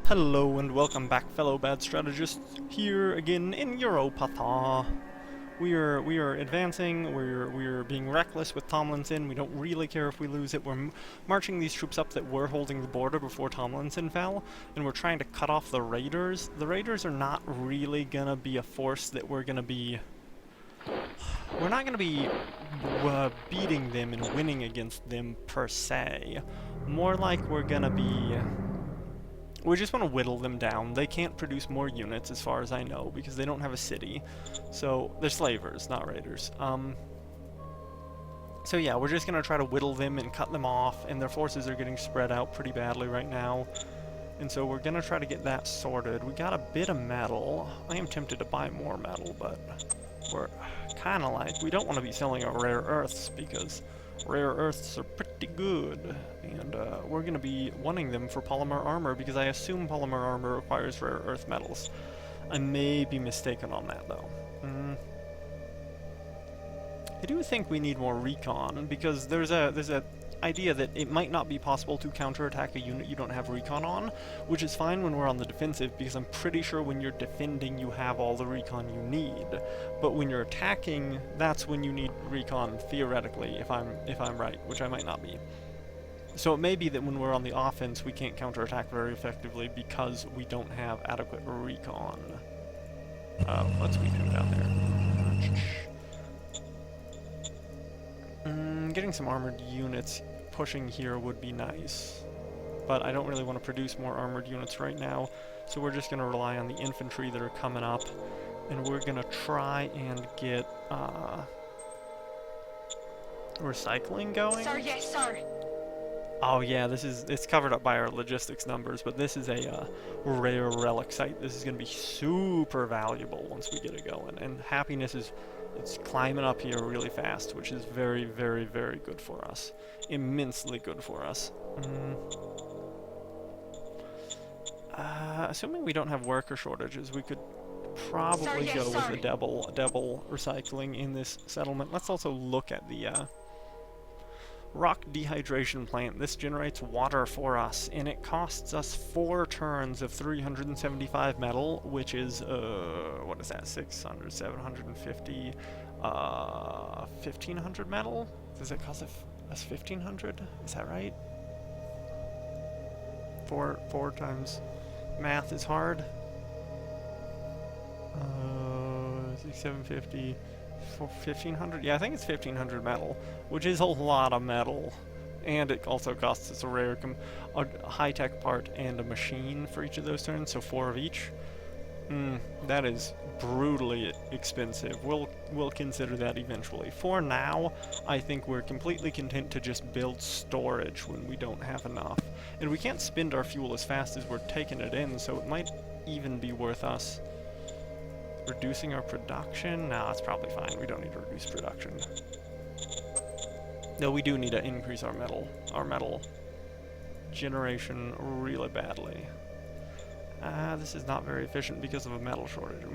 Hello and welcome back, fellow bad strategists. Here again in Europatha. We are advancing. We're being reckless with Tomlinson. We don't really care if we lose it. We're marching these troops up that were holding the border before Tomlinson fell, and we're trying to cut off the raiders. The raiders are not really gonna be a force that we're gonna be. We're not gonna be beating them and winning against them per se. More like we're gonna be. We just want to whittle them down. They can't produce more units as far as I know because they don't have a city. So they're slavers, not raiders. So yeah, we're just going to try to whittle them and cut them off, and their forces are getting spread out pretty badly right now. And so we're going to try to get that sorted. We got a bit of metal. I am tempted to buy more metal, but we're kind of like, we don't want to be selling our rare earths because rare earths are pretty good, and we're going to be wanting them for polymer armor because I assume polymer armor requires rare earth metals. I may be mistaken on that though. I do think we need more recon because there's a idea that it might not be possible to counterattack a unit you don't have recon on, which is fine when we're on the defensive because I'm pretty sure when you're defending you have all the recon you need. But when you're attacking, that's when you need recon theoretically, if I'm right, which I might not be. So it may be that when we're on the offense we can't counterattack very effectively because we don't have adequate recon. Let's weaken him down there. Getting some armored units pushing here would be nice, but I don't really want to produce more armored units right now, so we're just going to rely on the infantry that are coming up, and we're going to try and get recycling going. Sir, yes, sir. Oh yeah, it's covered up by our logistics numbers, but this is a rare relic site. This is going to be super valuable once we get it going, and happiness is it's climbing up here really fast, which is very, very, very good for us. Immensely good for us. Assuming we don't have worker shortages, we could probably go with a double recycling in this settlement. Let's also look at the rock dehydration plant. This generates water for us, and it costs us 4 turns of 375 metal, which is, what is that, 600, 750, 1500 metal? Does it cost us 1500? Is that right? 4 times math is hard. 750. For 1500? Yeah, I think it's 1500 metal, which is a lot of metal. And it also costs us a rare a high-tech part and a machine for each of those turns, so 4 of each. That is brutally expensive. We'll consider that eventually. For now, I think we're completely content to just build storage when we don't have enough. And we can't spend our fuel as fast as we're taking it in, so it might even be worth us reducing our production. Nah, it's probably fine. We don't need to reduce production. No, we do need to increase our metal generation really badly. This is not very efficient because of a metal shortage.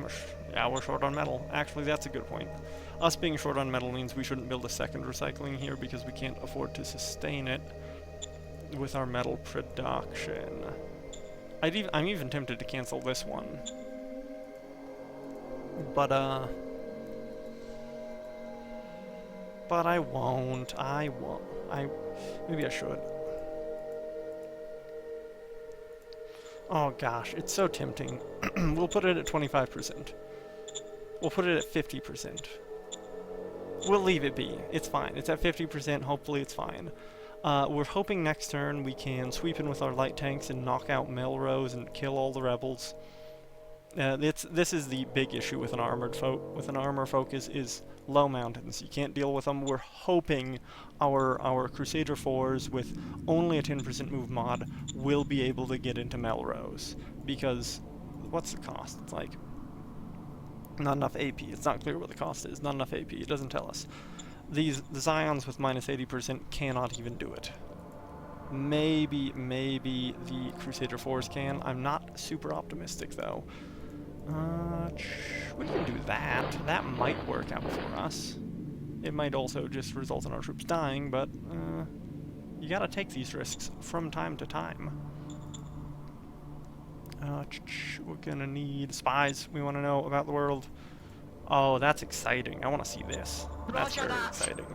Yeah, we're short on metal. Actually, that's a good point. Us being short on metal means we shouldn't build a second recycling here because we can't afford to sustain it with our metal production. I'm even tempted to cancel this one. But I won't. Maybe I should. Oh gosh, it's so tempting. We'll put it at 25%. We'll put it at 50%. We'll leave it be. It's fine. It's at 50%. Hopefully it's fine. We're hoping next turn we can sweep in with our light tanks and knock out Melrose and kill all the rebels. This is the big issue with an armor folk is low mountains. You can't deal with them. We're hoping our Crusader 4s with only a 10% move mod will be able to get into Melrose, because what's the cost? It's like not enough AP. It's not clear what the cost is. Not enough AP. It doesn't tell us. The Zions with minus 80% cannot even do it. Maybe the Crusader 4s can. I'm not super optimistic though. We can do that. That might work out for us. It might also just result in our troops dying, but you gotta take these risks from time to time. We're gonna need spies. We want to know about the world. Oh, that's exciting. I want to see this. That's very exciting.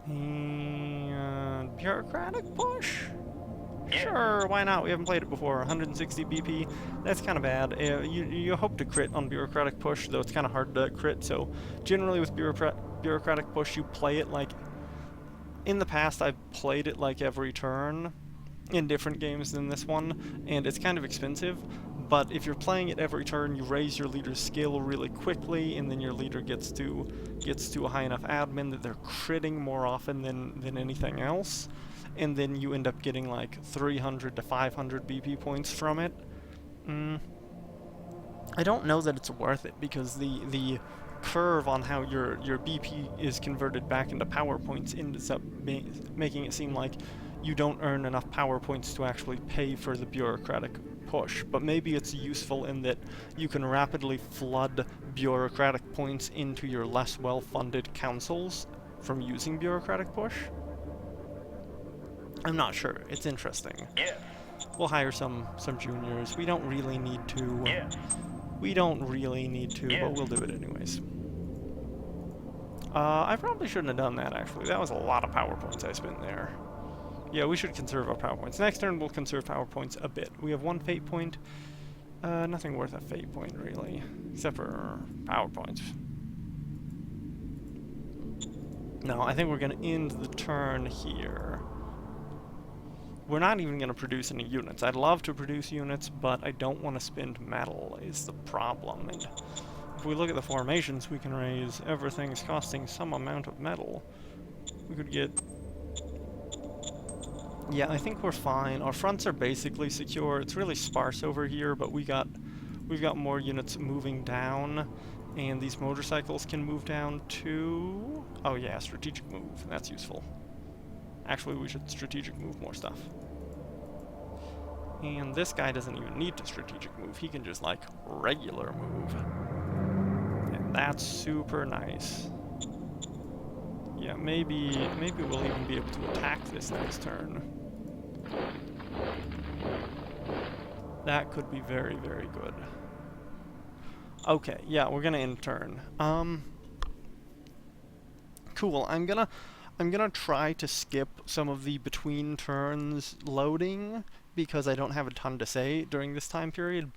And bureaucratic push? Sure, why not? We haven't played it before. 160 BP. That's kind of bad. You hope to crit on bureaucratic push, though it's kind of hard to crit. So generally with bureaucratic push, you play it like. In the past, I've played it like every turn in different games than this one, and it's kind of expensive. But if you're playing it every turn, you raise your leader's skill really quickly, and then your leader gets to a high enough admin that they're critting more often than anything else, and then you end up getting like 300 to 500 BP points from it. I don't know that it's worth it, because the curve on how your BP is converted back into power points ends up making it seem like you don't earn enough power points to actually pay for the bureaucratic push. But maybe it's useful in that you can rapidly flood bureaucratic points into your less well-funded councils from using bureaucratic push. I'm not sure. It's interesting. Yeah. We'll hire some juniors. We don't really need to. Yeah. We don't really need to, but we'll do it anyways. I probably shouldn't have done that, actually. That was a lot of power points I spent there. Yeah, we should conserve our power points. Next turn, we'll conserve power points a bit. We have one fate point. Nothing worth a fate point, really. Except for power points. No, I think we're going to end the turn here. We're not even going to produce any units. I'd love to produce units, but I don't want to spend metal is the problem. And if we look at the formations, we can raise everything's costing some amount of metal. We could get... Yeah, I think we're fine. Our fronts are basically secure. It's really sparse over here, but we've got more units moving down, and these motorcycles can move down too. Oh yeah, strategic move. That's useful. Actually, we should strategic move more stuff. And this guy doesn't even need to strategic move. He can just, like, regular move. And that's super nice. Yeah, maybe we'll even be able to attack this next turn. That could be very, very good. Okay, yeah, we're gonna end turn. Cool. I'm gonna try to skip some of the between turns loading because I don't have a ton to say during this time period,